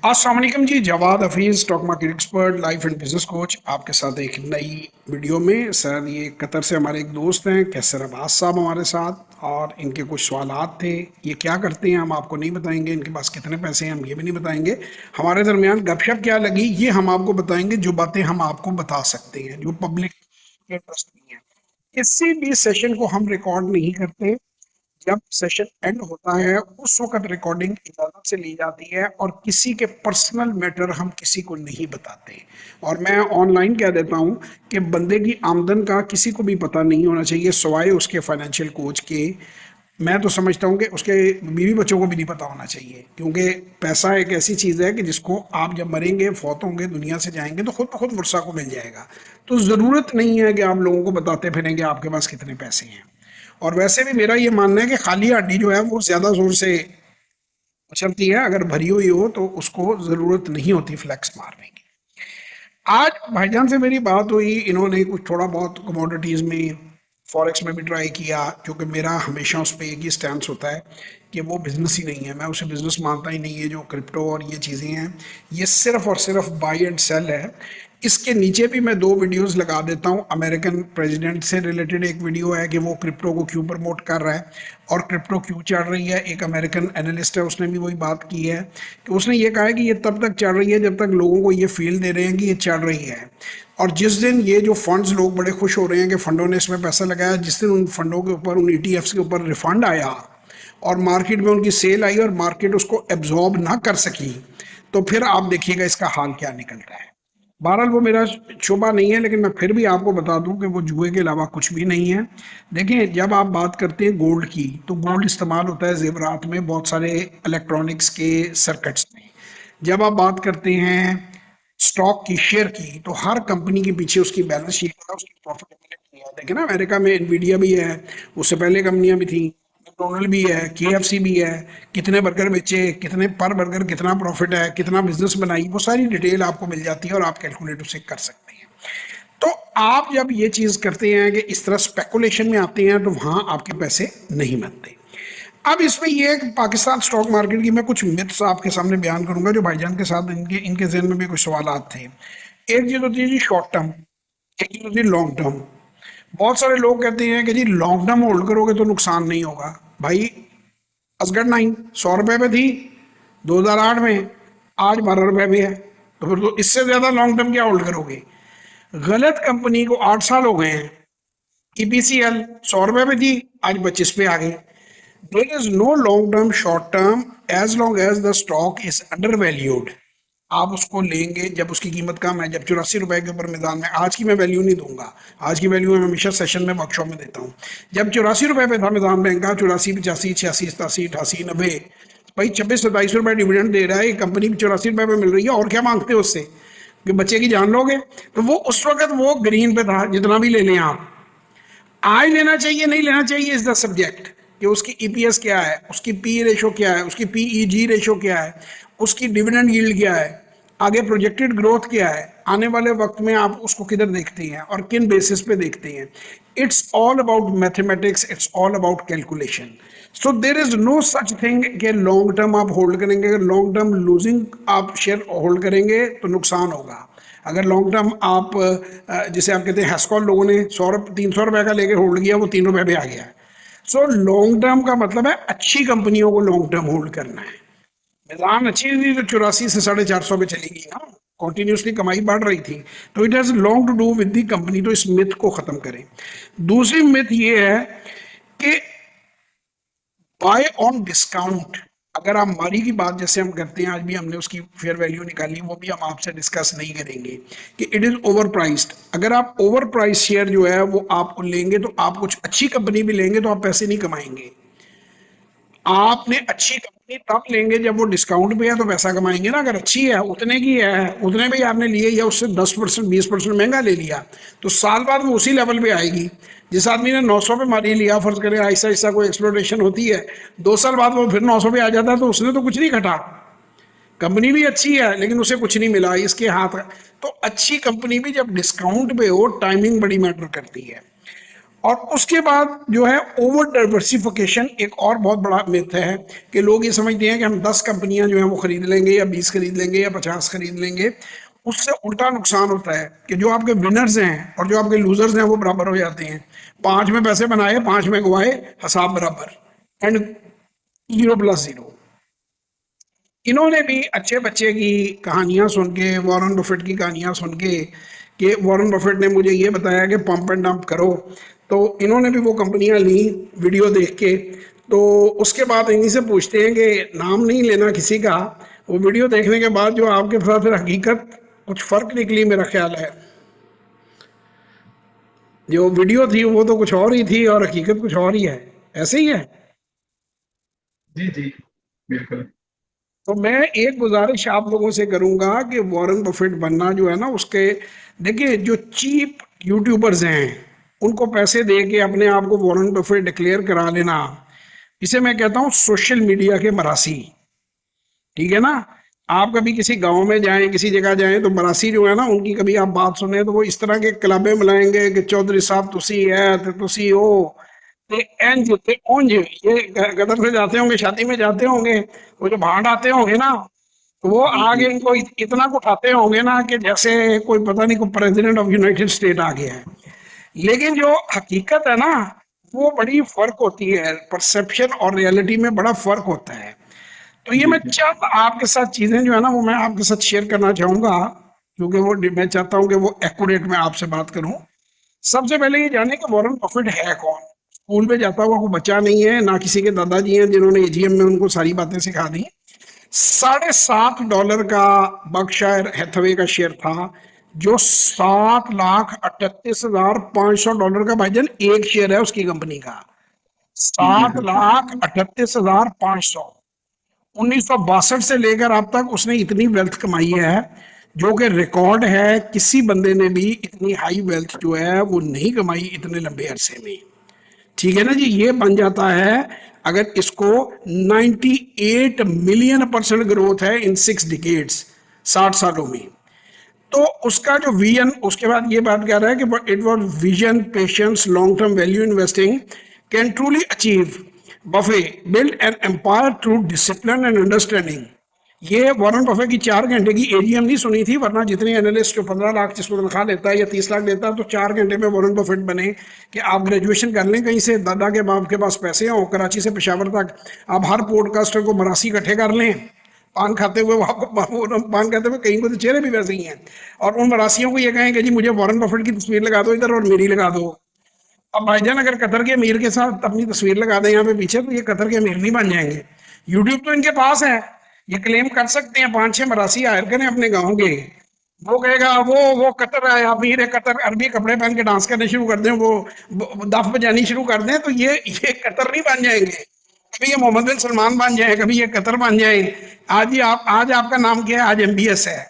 अस्सलाम वालेकुम जी। Jawad Hafeez, stock market expert, life and business coach, आपके साथ एक नई वीडियो में। सर, ये कतर से हमारे एक दोस्त हैं कैसर अब्बास साहब हमारे साथ, और इनके कुछ सवालात थे। ये क्या करते हैं हम आपको नहीं बताएंगे, इनके पास कितने पैसे हैं हम ये भी नहीं बताएंगे। हमारे दरमियान गपशप क्या लगी ये हम आपको बताएंगे, जो बातें हम आपको बता सकते हैं जो पब्लिक के इंटरेस्ट नहीं है। किसी भी सेशन को हम रिकॉर्ड नहीं करते। जब सेशन एंड होता है उस वक्त रिकॉर्डिंग इजाजत से ली जाती है, और किसी के पर्सनल मैटर हम किसी को नहीं बताते। और मैं ऑनलाइन कह देता हूं कि बंदे की आमदन का किसी को भी पता नहीं होना चाहिए सिवाय उसके फाइनेंशियल कोच के। मैं तो समझता हूँ कि उसके बीवी बच्चों को भी नहीं पता होना चाहिए, क्योंकि पैसा एक ऐसी चीज़ है कि जिसको आप जब मरेंगे, फौत होंगे, दुनिया से जाएंगे, तो खुद ब खुद वर्षा को मिल जाएगा। तो ज़रूरत नहीं है कि आप लोगों को बताते फिरेंगे आपके पास कितने पैसे हैं। और वैसे भी मेरा ये मानना है कि खाली हड्डी जो है वो ज्यादा जोर से उछलती है, अगर भरी हुई हो तो उसको जरूरत नहीं होती फ्लैक्स मारने की। आज भाईजान से मेरी बात हुई, इन्होंने कुछ थोड़ा बहुत कमोडिटीज में, फॉरेक्स में भी ट्राई किया, क्योंकि मेरा हमेशा उस पर एक ही स्टैंड होता है कि वो बिजनेस ही नहीं है। मैं उसे बिजनेस मानता ही नहीं है। जो क्रिप्टो और ये चीज़ें हैं, ये सिर्फ और सिर्फ बाई एंड सेल है। इसके नीचे भी मैं दो वीडियोस लगा देता हूँ। अमेरिकन प्रेसिडेंट से रिलेटेड एक वीडियो है कि वो क्रिप्टो को क्यों प्रमोट कर रहा है और क्रिप्टो क्यों चढ़ रही है। एक अमेरिकन एनालिस्ट है, उसने भी वही बात की है कि उसने ये कहा है कि ये तब तक चढ़ रही है जब तक लोगों को ये फील दे रहे हैं कि ये चढ़ रही है। और जिस दिन ये जो फंड्स, लोग बड़े खुश हो रहे हैं कि फंडों ने इसमें पैसा लगाया, जिस दिन उन फंडों के ऊपर, उन ईटीएफ्स के ऊपर रिफंड आया और मार्केट में उनकी सेल आई और मार्केट उसको एब्जॉर्ब ना कर सकी, तो फिर आप देखिएगा इसका हाल क्या निकलता है। बहरहाल वो मेरा शुबा नहीं है, लेकिन मैं फिर भी आपको बता दूं कि वो जुए के अलावा कुछ भी नहीं है। देखिए, जब आप बात करते हैं गोल्ड की, तो गोल्ड इस्तेमाल होता है जेवरात में, बहुत सारे इलेक्ट्रॉनिक्स के सर्किट्स में। जब आप बात करते हैं स्टॉक की, शेयर की, तो हर कंपनी के पीछे उसकी बैलेंस शीट है, उसकी प्रॉफिटेबिलिटी है। देखिए ना, अमेरिका में एनवीडिया भी है, उससे पहले कंपनियां भी थी, मैकडोनल्ड भी है, केएफसी भी है। कितने बर्गर बेचे, कितने पर बर्गर कितना प्रॉफिट है, कितना बिजनेस बनाई, वो सारी डिटेल आपको मिल जाती है और आप कैलकुलेट उसे कर सकते हैं। तो आप जब ये चीज करते हैं कि इस तरह स्पेकुलेशन में आते हैं, तो वहां आपके पैसे नहीं बनते। अब इसमें ये है कि पाकिस्तान स्टॉक मार्केट की मैं कुछ मिथ्स आपके सामने बयान करूंगा, जो भाईजान के साथ इनके इनके जहन में भी कुछ सवाल थे। एक चीज होती है जी शॉर्ट टर्म, एक चीज होती है लॉन्ग टर्म। बहुत सारे लोग कहते हैं कि जी लॉन्ग टर्म होल्ड करोगे तो नुकसान नहीं होगा। भाई, असगढ़ 9 100 रुपए पे थी 2008 में, आज 12 रुपए पे है, तो फिर तो इससे ज्यादा लॉन्ग टर्म क्या होल्ड करोगे। गलत कंपनी को 8 साल हो गए हैं। ईपीसीएल 100 रुपए पे थी, आज 25 पे आ गई। There is no long term, short term, as long as the stock is undervalued। आप उसको लेंगे जब उसकी कीमत कम है, जब 84 रुपए के ऊपर मैदान में। आज की मैं वैल्यू नहीं दूंगा, आज की वैल्यू मैं हमेशा सेशन में, वर्कशॉप में देता हूँ। जब 84 रुपए पे था मैदान बैंक का, 84, 85, 86, 87, 88, 90, भाई 26, 27 रुपए डिविडेंड दे रहा है, कंपनी 84 रुपए पे मिल रही है, और क्या मांगते हो उससे कि बच्चे की जान लोगे। तो वो उस वक्त वो ग्रीन पे था, जितना भी ले लें आप। आज लेना चाहिए नहीं लेना चाहिए इज द सब्जेक्ट, कि उसकी ईपीएस क्या है, उसकी पी रेशो क्या है, उसकी पीईजी रेशो क्या है, उसकी डिविडेंड यील्ड क्या है, आगे प्रोजेक्टेड ग्रोथ क्या है, आने वाले वक्त में आप उसको किधर देखते हैं और किन बेसिस पे देखते हैं। It's all about mathematics, it's all about calculation. So there is no such thing कि लॉन्ग टर्म आप होल्ड करेंगे, अगर लॉन्ग टर्म लूजिंग आप शेयर होल्ड करेंगे तो नुकसान होगा। अगर लॉन्ग टर्म आप जिसे आप कहते हैं हैस्कॉल, लोगों ने 300 रुपए का लेके होल्ड किया, वो 3 रुपए पे आ गया है। सो लॉन्ग टर्म का मतलब है अच्छी कंपनियों को लॉन्ग टर्म होल्ड करना है। मिलान अच्छी थी तो 84 से 450 पे चली गई ना, कॉन्टिन्यूसली कमाई बढ़ रही थी। तो it has long to do with the company. तो इस मिथ को खत्म करें। दूसरी मिथ ये है कि बाय ऑन डिस्काउंट। अगर आप मारी की बात जैसे हम करते हैं, आज भी हमने उसकी फेयर वैल्यू निकाली, वो भी हम आपसे डिस्कस नहीं करेंगे कि इट इज ओवर प्राइस्ड। अगर आप ओवर प्राइस शेयर जो है वो आप लेंगे, तो आप कुछ अच्छी कंपनी भी लेंगे तो आप पैसे नहीं कमाएंगे। आपने अच्छी कंपनी तब लेंगे जब वो डिस्काउंट पे है, तो पैसा कमाएंगे ना। अगर अच्छी है, उतने की है, उतने पे आपने लिए, या उससे 10% 20% महंगा ले लिया, तो साल बाद वो उसी लेवल पे आएगी। जिस आदमी ने 900 पे मारी लिया, फर्ज करें ऐसा ऐसा कोई एक्सप्लोरेशन होती है, 2 साल बाद वो फिर 900 पे आ जाता है, तो उसने तो कुछ नहीं घटा। कंपनी भी अच्छी है लेकिन उसे कुछ नहीं मिला इसके हाथ। तो अच्छी कंपनी भी जब डिस्काउंट पे हो, टाइमिंग बड़ी मैटर करती है। और उसके बाद जो है ओवर डाइवर्सिफिकेशन एक और बहुत बड़ा मिथ है कि लोग ये समझते हैं कि हम 10 कंपनियां जो है वो खरीद लेंगे या 20 खरीद लेंगे या 50 खरीद लेंगे। उससे उल्टा नुकसान होता है कि जो आपके विनर्स हैं और जो आपके लूजर्स हैं वो बराबर हो जाते हैं। 5 में पैसे बनाए, 5 में गवाए, हिसाब बराबर। एंड 0+0। इन्होंने भी अच्छे बच्चे की कहानियां सुन के, वॉरेन बफेट की कहानियां सुन के, कि वॉरेन बफेट ने मुझे ये बताया कि पंप एंड डंप करो, तो इन्होंने भी वो कंपनियां ली वीडियो देख के। तो उसके बाद इन्हीं से पूछते हैं कि नाम नहीं लेना किसी का, वो वीडियो देखने के बाद जो आपके साथ फिर हकीकत कुछ फर्क निकली मेरा ख्याल है। जो वीडियो थी वो तो कुछ और ही थी और हकीकत कुछ और ही है। ऐसे ही है। जी जी, बिल्कुल। तो मैं एक गुजारिश आप लोगों से करूंगा कि वॉरेन बफेट बनना जो है ना उसके, देखिए जो चीप यूट्यूबर्स हैं उनको पैसे दे के अपने आप को वॉरेन बफेट डिक्लेयर करा लेना, इसे मैं कहता हूँ सोशल मीडिया के मरासी। ठीक है ना। आप कभी किसी गांव में जाएं, किसी जगह जाएं, तो मरासी जो है ना उनकी कभी आप बात सुने तो वो इस तरह के कलाबे मिलाएंगे कि चौधरी साहब तुसी है ते तुसी हो, ते एंज ते ओंज। ये गदर से जाते होंगे, शादी में जाते होंगे, वो जो भांड आते होंगे ना, तो वो जी आगे जी। इनको इतना उठाते होंगे ना कि जैसे कोई पता नहीं कोई प्रेसिडेंट ऑफ यूनाइटेड स्टेट आ गया है। लेकिन जो हकीकत है ना, वो बड़ी फर्क होती है, परसेप्शन और रियलिटी में बड़ा फर्क होता है। तो ये जी मैं जी। चंद आपके साथ चीजें जो है ना वो मैं आपके साथ शेयर करना चाहूंगा, क्योंकि वो मैं चाहता हूं कि वो एक्यूरेट मैं आपसे बात करूं। सबसे पहले ये जाने कि वॉरेन बफेट है कौन। स्कूल में जाता हुआ कोई बच्चा नहीं है, ना किसी के दादाजी हैं जिन्होंने एजीएम में उनको सारी बातें सिखा दी। $7.5 का बर्कशायर हैथवे का शेयर था, जो $7,38,500 का भाईजान एक शेयर है उसकी कंपनी का। जी सात बिल्कुल। लाख अठतीस हजार पांच सौ 1962 से लेकर अब तक उसने इतनी वेल्थ कमाई है, जो कि रिकॉर्ड है। किसी बंदे ने भी इतनी हाई वेल्थ जो है वो नहीं कमाई इतने लंबे अरसे में। ठीक है ना जी। ये बन जाता है अगर इसको 98 मिलियन% ग्रोथ है इन 6 डिकेड्स, 60 सालों में। तो उसका जो विजन, उसके बाद ये बात कह रहा है कि it was vision, patience, long term value investing can truly achieve Buffett build an empire through discipline and understanding. ये वॉरेन बफे की 4 घंटे की एजीएम नहीं सुनी थी, वरना जितने एनालिस्ट जो 15 लाख जिसको तनख्वाह देता है या 30 लाख देता है, तो 4 घंटे में वॉरेन बफेट बने। कि आप ग्रेजुएशन कर लें कहीं से, दादा के बाप के पास पैसे हों, कराची से पेशावर तक आप हर पॉडकास्टर को मरासी इकट्ठे कर लें पान खाते हुए, वो आपको पान खाते हुए कहीं को तो चेहरे भी वैसे ही हैं, और उन मरासियों को ये कहें कि जी मुझे वॉरेन बफेट की तस्वीर लगा दो इधर और मेरी लगा दो। अब भाईजान अगर कतर के अमीर के साथ अपनी तस्वीर लगा दें यहाँ पे पीछे, तो ये कतर के अमीर नहीं बन जाएंगे। यूट्यूब तो इनके पास है, ये क्लेम कर सकते हैं। 5-6 मरासी हायर करें अपने गाँव के, वो कहेगा वो कतर है अमीर है, कतर अरबी कपड़े पहन के डांस करने शुरू कर दें, वो दफ बजानी शुरू कर दें, तो ये कतर नहीं बन जाएंगे। कभी ये मोहम्मद बिन सलमान बन जाए, कभी ये कतर बन जाए। आज आपका नाम क्या है? आज एमबीएस है।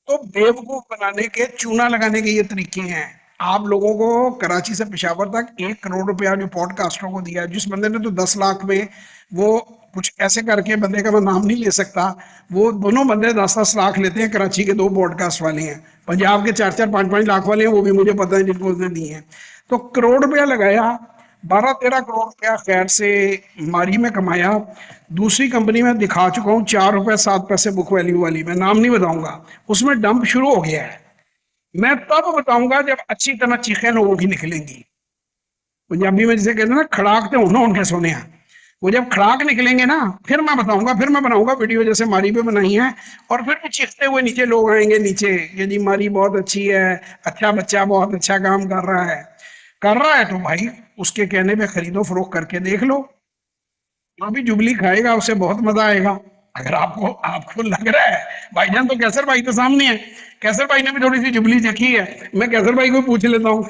तो बेवकूफ बनाने के, चूना लगाने के ये तरीके हैं। आप लोगों को कराची से पेशावर तक 1 करोड़ रुपया जो पॉडकास्टरों को दिया, जिस बंदे ने तो 10 लाख में, वो कुछ ऐसे करके, बंदे का मैं नाम नहीं ले सकता, वो दोनों बंदे 10-10 लाख लेते हैं। कराची के 2 पॉडकास्ट वाले हैं, पंजाब के 4-4 5-5 लाख वाले हैं, वो भी मुझे पता है जिनको उसने दिए हैं। तो करोड़ रुपया लगाया, 12-13 करोड़ रुपया खैर से मारी में कमाया। दूसरी कंपनी में दिखा चुका हूँ, ₹4.07 बुक वैल्यू वाली, मैं नाम नहीं बताऊंगा, उसमें डंप शुरू हो गया है। मैं तब बताऊंगा जब अच्छी तरह चीखें लोगों की निकलेंगी। पंजाबी में जिसे कहते हैं ना, खड़ाकते हो ना उनके सोने, वो जब खड़ाक निकलेंगे ना, फिर मैं बताऊंगा, फिर मैं बनाऊंगा वीडियो जैसे मारी पे बनाई है। और फिर भी चीखते हुए नीचे लोग आएंगे नीचे कि जी मारी बहुत अच्छी है, अच्छा बच्चा बहुत अच्छा काम कर रहा है। कर रहा है तो भाई उसके कहने पे खरीदो फरोख्त करके देख लो। जो भी जुबली खाएगा उसे बहुत मजा आएगा। अगर आपको आपको लग रहा है, भाईजान तो कैसर भाई तो सामने है, कैसर भाई ने भी थोड़ी सी जुबली देखी है, मैं कैसर भाई को पूछ लेता हूँ।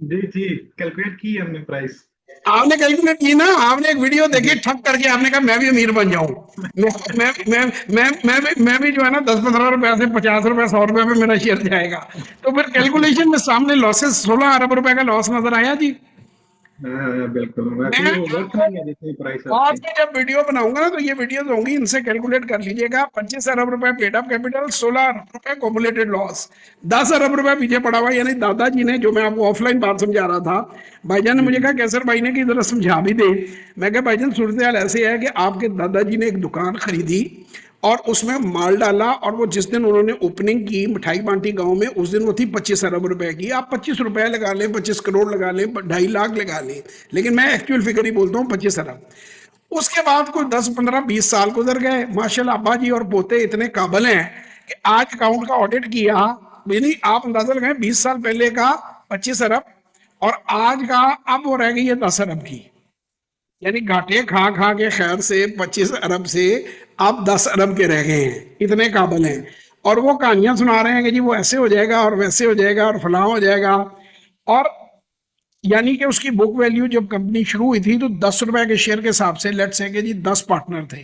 जी जी, कैलकुलेट की हमने प्राइस। आपने कैलकुलेट की ना, आपने एक वीडियो देखी जी। ठक करके, आपने कहा मैं भी अमीर बन जाऊं। मैं मैं मैं मैं भी जो है ना 10-15 रुपए से 50 रुपए 100 रुपए पे मेरा शेयर जाएगा। तो फिर कैलकुलेशन में सामने लॉसेस 16 अरब रुपए का लॉस नजर आया जी। बिल्कुल, वैसे मैं भी वो वर्थ आपको नहीं है जितनी प्राइस है बाद उसकी। में जब वीडियो बनाऊंगा ना, तो ये वीडियोस होंगी, इनसे कैलकुलेट कर लीजिएगा। 25 अरब रुपए पेड अप कैपिटल, 16 अरब रुपए एक्यूमुलेटेड लॉस, 10 अरब रुपए पीछे पड़ा हुआ। यानी दादाजी ने, जो मैं आपको ऑफलाइन बात समझा रहा था, भाईजान ने जी मुझे जी कहा कैसर भाई ने कि जरा समझा भी दे। मैं कहा भाईजान सूरत हाल ऐसे है कि आपके दादाजी ने एक दुकान खरीदी और उसमें माल डाला, और वो जिस दिन उन्होंने ओपनिंग की, मिठाई बांटी गांव में, उस दिन वो थी 25 अरब रुपए की। आप 25 रुपए लगा लें, 25 करोड़ लगा लें, 2.5 लाख लगा लें, लेकिन मैं एक्चुअल फिगर ही बोलता हूँ, 25 अरब। उसके बाद कोई 10 15 20 साल गुजर गए, माशाल्लाह अब्बा जी और पोते इतने काबिल हैं कि आज अकाउंट का ऑडिट किया, यानी आप अंदाजा लगाएं 20 साल पहले का 25 अरब, और आज का, अब वो रह गई है 10 अरब की। यानी घाटे खा खा के खैर से 25 अरब से आप 10 अरब के रह गए हैं, इतने काबिल हैं। और वो कहानियां सुना रहे हैं कि जी वो ऐसे हो जाएगा और वैसे हो जाएगा और फलां हो जाएगा। और यानी कि उसकी बुक वैल्यू जब कंपनी शुरू हुई थी, तो 10 रुपए के शेयर के हिसाब से, लेट्स से कि जी 10 पार्टनर थे,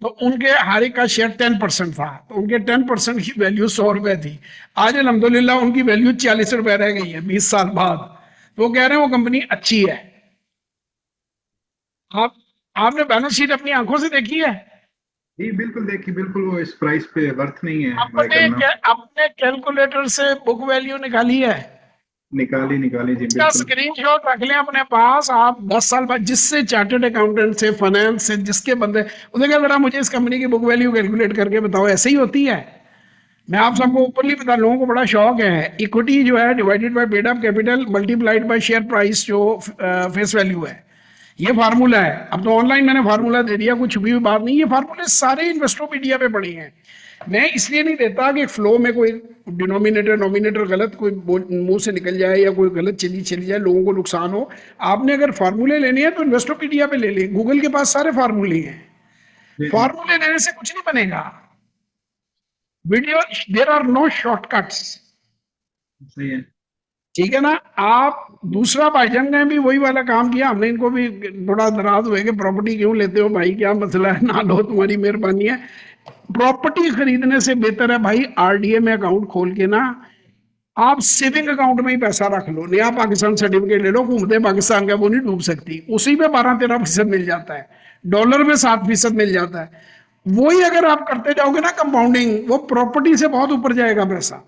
तो उनके हर एक का शेयर 10% था, तो उनके 10% की वैल्यू 100 रुपए थी। आज अल्हम्दुलिल्लाह उनकी वैल्यू 40 रुपए रह गई है 20 साल बाद। तो वो कह रहे हैं वो कंपनी अच्छी है। आप आपने बैलेंस शीट अपनी आंखों से देखी है? जी, बिल्कुल देखिए, बिल्कुल वो इस प्राइस पे वर्थ नहीं है बाय अपने करना। अपने कैलकुलेटर से बुक वैल्यू निकाली है? निकाली निकाली जी, इसका बिल्कुल। स्क्रीनशॉट रख लें अपने पास। आप 10 साल बाद जिससे चार्टर्ड अकाउंटेंट से, फाइनेंस से, जिसके बंदे, उसने कहा जरा मुझे इस कंपनी की बुक वैल्यू कैलकुलेट करके बताओ, ऐसे ही होती है? मैं आप सबको ओपनली बता, लोगों को बड़ा शौक है, इक्विटी जो है divided by paid up capital multiplied by share price, जो फेस वैल्यू है, ये फार्मूला है। अब तो ऑनलाइन मैंने फार्मूला दे दिया, कुछ छुपी हुई बात नहीं, ये फार्मूले सारे इन्वेस्टोपीडिया पे पड़े हैं। मैं इसलिए नहीं देता कि फ्लो में कोई डिनोमिनेटर नोमिनेटर गलत कोई मुंह से निकल जाए या कोई गलत चीज चली जाए, लोगों को नुकसान हो। आपने अगर फार्मूले लेने हैं तो इन्वेस्टोपीडिया पे ले लें, गूगल के पास सारे फार्मूले हैं। जी जी, फार्मूले लेने से कुछ नहीं बनेगा। Video, there are no shortcuts. सही है। ठीक है ना? आप दूसरा, भाईजान ने भी वही वाला काम किया, हमने इनको भी थोड़ा नाराज हुए कि प्रॉपर्टी क्यों लेते हो भाई, क्या मसला है, ना लो, तुम्हारी मेहरबानी है। प्रॉपर्टी खरीदने से बेहतर है भाई, आरडीए में अकाउंट खोल के ना, आप सेविंग अकाउंट में ही पैसा रख लो, नया पाकिस्तान सर्टिफिकेट ले लो, घूमते पाकिस्तान का वो नहीं डूब सकती, उसी पे 12 13% मिल जाता है, डॉलर में 7% मिल जाता है। वही अगर आप करते जाओगे ना कंपाउंडिंग, वो प्रॉपर्टी से बहुत ऊपर जाएगा पैसा।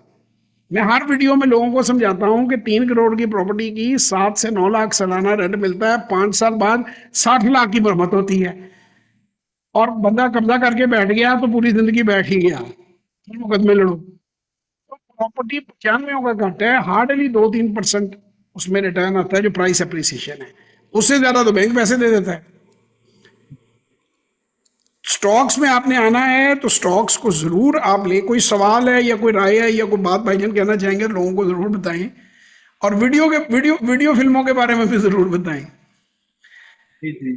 मैं हर वीडियो में लोगों को समझाता हूं कि 3 करोड़ की प्रॉपर्टी की 7 से 9 लाख सालाना रेंट मिलता है, 5 साल बाद 60 लाख की मरम्मत होती है। और बंदा कब्जा करके बैठ गया तो पूरी जिंदगी बैठ ही गया, फिर मुकदमे लड़ो। तो प्रॉपर्टी 95 का घट है, हार्डली 2-3% उसमें रिटर्न आता है, जो प्राइस अप्रिसिएशन है। उससे ज्यादा तो बैंक पैसे दे देता है। स्टॉक्स में आपने आना है तो स्टॉक्स को जरूर आप ले। कोई सवाल है या कोई राय है या कोई बात भाईजान कहना चाहेंगे, लोगों को जरूर बताएं। और वीडियो फिल्मों के बारे में भी जरूर बताएं। जी जी,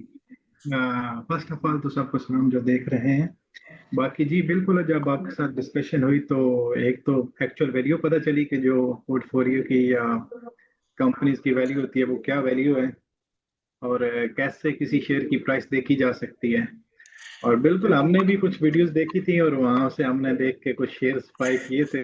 फर्स्ट ऑफ ऑल तो सबको सलाम जो देख रहे हैं। बाकी जी बिल्कुल, जब आपके साथ डिस्कशन हुई तो एक तो एक्चुअल वैल्यू पता चली कि जो पोर्टफोलियो की या कंपनीज की वैल्यू होती है वो क्या वैल्यू है, और कैसे किसी शेयर की प्राइस देखी जा सकती है। और बिल्कुल हमने भी कुछ वीडियोस देखी थी और वहां से हमने देख के कुछ शेयर्स बाय किए थे।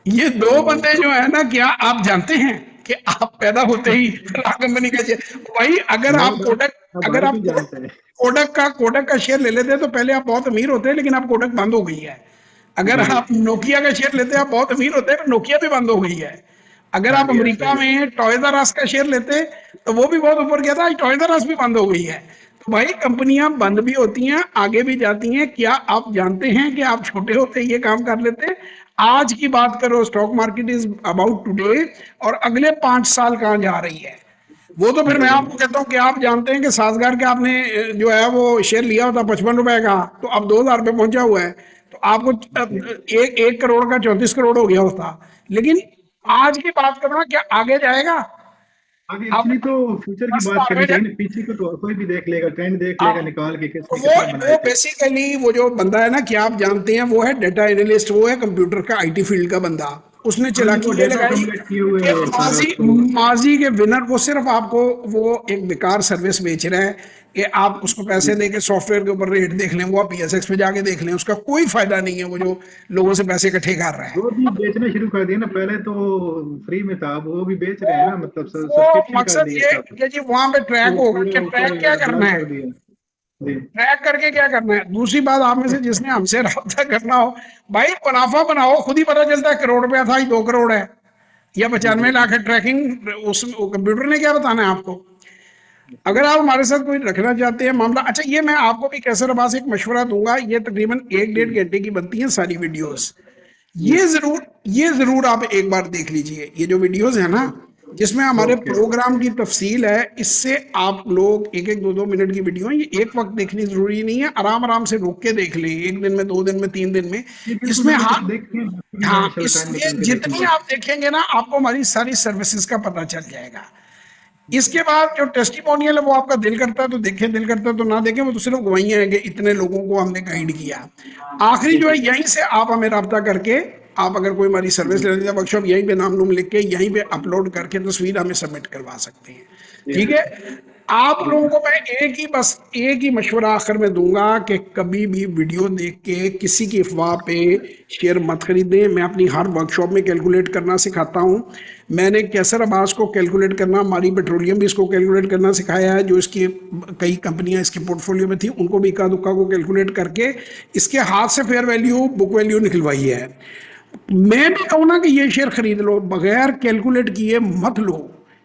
ये दो तो बंदे जो है ना, क्या आप जानते हैं कि आप पैदा होते ही कंपनी का भाई, अगर नो आप डाउट, कोडक, अब अगर हर आप कोई जानता है। कोडक का शेयर ले लेते तो पहले आप बहुत अमीर होते, लेकिन आप कोडक बंद हो गई है। अगर जी आप नोकिया का शेयर लेते आप बहुत अमीर होते, तो नोकिया भी बंद हो गई है। अगर हाँ आप जी, अमेरिका सही है। में टॉयज आर अस का शेयर लेते तो वो भी बहुत ऊपर गया था, आज टॉयज आर अस भी बंद हो गई है। तो भाई कंपनियां बंद भी होती हैं, आगे भी जाती हैं। क्या आप जानते हैं कि आप छोटे होते ये काम कर लेते? आज की बात करो, stock market is about today, और अगले 5 साल कहाँ जा रही है, वो तो फिर मैं जी आपको कहता हूँ कि आप जानते हैं कि साजगार के आपने जो है वो शेयर लिया होता 55 रुपए का, तो अब 2,000 रुपये पहुंचा हुआ है, तो आपको जी। 1 करोड़ का 34 करोड़ हो गया होता। लेकिन आज की बात करना, क्या आगे जाएगा? आगे आप एक्चुअली तो फ्यूचर की 10 बात साल में करनी चाहिए ना, पीछे को तो कोई भी देख लेगा, ट्रेंड देख हाँ, लेगा निकाल के तो किसने वो कितना बनाए वो थे। बेसिकली वो जो बंदा है ना, क्या आप जानते हैं, वो है डेटा एनालिस्ट, वो है कंप्यूटर का आईटी फील्ड का बंदा। उसने हाँ जी, वो चालाकी ये डेटा लगाई अक्यूमुलेट किए हुए कि है सारा माजी उसको। माजी के विनर वो सिर्फ आपको वो एक बेकार सर्विस बेच रहा है कि आप उसको पैसे जी। दे के सॉफ्टवेयर के ऊपर रेट देख लें, वो आप पीएसएक्स पे जाके देख लें, उसका कोई फायदा नहीं है वो जो लोगों से पैसे इकट्ठे कर रहा है। वो भी बेचना शुरू कर दिया ना, पहले तो फ्री में था, अब वो भी बेच रहे हैं वो ना, मतलब वो सब्सक्रिप्शन कर मकसद दिए ये सब। कि जी वहां पे ट्रैक तो होगा पूरा कि ऊपर ट्रैक क्या करना जाल है, कर दिया। जी। ट्रैक करके क्या करना है। दूसरी बात, आप में से जिसने हमसे रब्ता करना हो, भाई मुनाफा बनाओ, खुद ही पता चलता है करोड़ रुपया था, 2 करोड़ है या जी जी 95 लाख है। ट्रैकिंग उस कंप्यूटर ने क्या बताना है आपको। जी। अगर आप हमारे साथ कोई रखना चाहते हैं मामला, अच्छा ये मैं आपको भी कैसर अब्बास एक मशवरा दूंगा, ये तकरीबन एक जी डेढ़ घंटे की बनती है सारी वीडियोस। जी। ये जरूर आप एक बार देख लीजिए ये जो वीडियोस है ना, जिसमें हमारे ओके। प्रोग्राम की तफसील है। इससे आप लोग एक एक दो दो मिनट की वीडियो है, ये एक वक्त देखनी जरूरी नहीं है, आराम आराम से रोक के देख लें, एक दिन में, 2 दिन में, 3 दिन में। जी बिल्कुल, इसमें अभी हाँ, देखेंगे, हाँ इंशाल्लाह टाइम इसमें निकाल के जितनी देखेंगे। आप देखेंगे ना, आपको हमारी सारी सर्विसेज का पता चल जाएगा। इसके बाद जो टेस्टिमोनियल है वो आपका दिल करता है तो देखें, दिल करता है तो ना देखें, वो तो सिर्फ गवाहियां हैं कि इतने लोगों को हमने गाइड किया। आखिरी जी जो है, जी। यहीं से आप हमें रब्ता करके, आप अगर कोई हमारी सर्विस जी लेने वर्कशॉप, यहीं पे नाम नूम लिख के यहीं पे अपलोड करके तस्वीर हमें सबमिट करवा सकते हैं। जी ठीक है। आप जी। लोगों को मैं एक ही मशवरा आखिर में दूंगा कि कभी भी वीडियो देख के किसी की अफवाह पे शेयर मत खरीदें। मैं अपनी हर वर्कशॉप में कैलकुलेट करना सिखाता हूँ। मैंने कैसर अब्बास को कैलकुलेट करना, मारी पेट्रोलियम भी इसको कैलकुलेट करना सिखाया है, जो इसकी कई कंपनियां इसके पोर्टफोलियो में थी उनको भी इक्का दुक्का को कैलकुलेट करके इसके हाथ से फेयर वैल्यू, बुक वैल्यू निकलवाई है। मैं भी कहूँ ना कि ये शेयर खरीद लो, बगैर कैलकुलेट किए मत लो,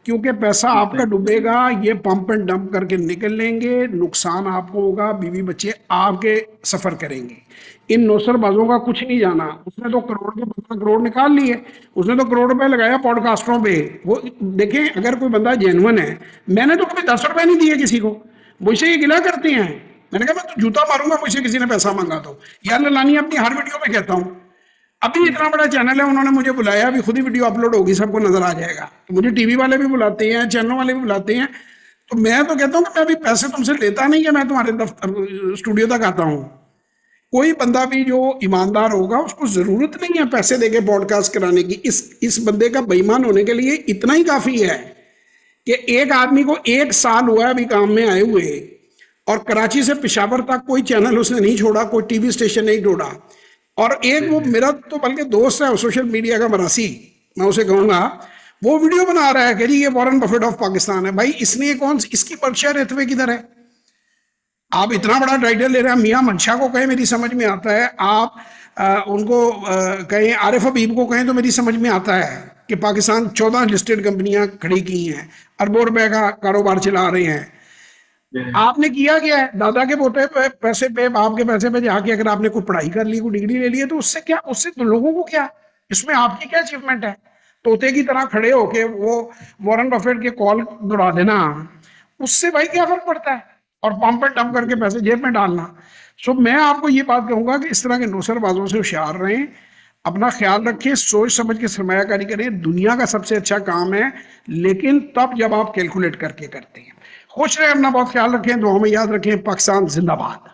क्योंकि पैसा जी। आपका डूबेगा, ये पंप एंड डंप करके निकल लेंगे, नुकसान आपको होगा, बीवी बच्चे आपके सफर करेंगे। इन नौसरबाजों का कुछ नहीं जाना, उसने तो करोड़ के 15 करोड़ निकाल लिए, उसने तो करोड़ रुपए लगाया पॉडकास्टरों पे। वो देखें, अगर कोई बंदा जेन्युइन है, मैंने तो कभी 10 रुपए नहीं दिए किसी को। मुझसे ये गिला करते हैं, मैंने कहा मैं तो जूता मारूंगा मुझसे किसी ने पैसा मांगा तो। यार लानी अपनी हर वीडियो में कहता हूँ, अभी इतना बड़ा चैनल है, उन्होंने मुझे बुलाया, अभी खुद ही वीडियो अपलोड होगी, सबको नजर आ जाएगा। तो मुझे टीवी वाले भी बुलाते हैं, चैनल वाले भी बुलाते हैं। तो मैं तो कहता हूँ कि मैं अभी पैसे तुमसे लेता नहीं कि मैं तुम्हारे दफ्तर स्टूडियो तक आता हूँ। कोई बंदा भी जो ईमानदार होगा उसको जरूरत नहीं है पैसे देके पॉडकास्ट कराने की। इस बंदे का बेईमान होने के लिए इतना ही काफी है कि एक आदमी को 1 साल हुआ है अभी काम में आए हुए, और कराची से पेशावर तक कोई चैनल उसने नहीं छोड़ा, कोई टीवी स्टेशन नहीं छोड़ा। और एक वो मेरा तो बल्कि दोस्त है सोशल मीडिया का मरासी, मैं उसे कहूंगा, वो वीडियो बना रहा है कि जी ये वॉरेन बफेट ऑफ पाकिस्तान है। भाई इसने कौन, इसकी बर्कशायर हैथवे किधर है। आप इतना बड़ा टाइटल ले रहे हैं, मियां मंशा को कहें मेरी समझ में आता है, आप उनको कहें, आरिफ हबीब को कहें तो मेरी समझ में आता है कि पाकिस्तान 14 लिस्टेड कंपनियां खड़ी की हैं, अरबों रुपए का कारोबार चला रहे हैं। आपने किया क्या है, दादा के पोते पे पैसे पे, बाप के पैसे पे जाके अगर आपने कोई पढ़ाई कर ली, कोई डिग्री ले ली है, तो उससे क्या, उससे तो लोगों को क्या, इसमें आपकी क्या अचीवमेंट है। तोते की तरह खड़े होके वो वॉरेन बफेट के कॉल दौड़ा देना, उससे भाई क्या फर्क पड़ता है। और पंप एंड डंप करके पैसे जेब में डालना। सो मैं आपको ये बात कहूंगा कि इस तरह के नौसरबाजों से होशियार रहें, अपना ख्याल रखें, सोच समझ के सरमायाकारी करें, दुनिया का सबसे अच्छा काम है, लेकिन तब जब आप कैलकुलेट करके करते हैं। खुश रहें, अपना बहुत ख्याल रखें, दुआ में याद रखें। पाकिस्तान जिंदाबाद।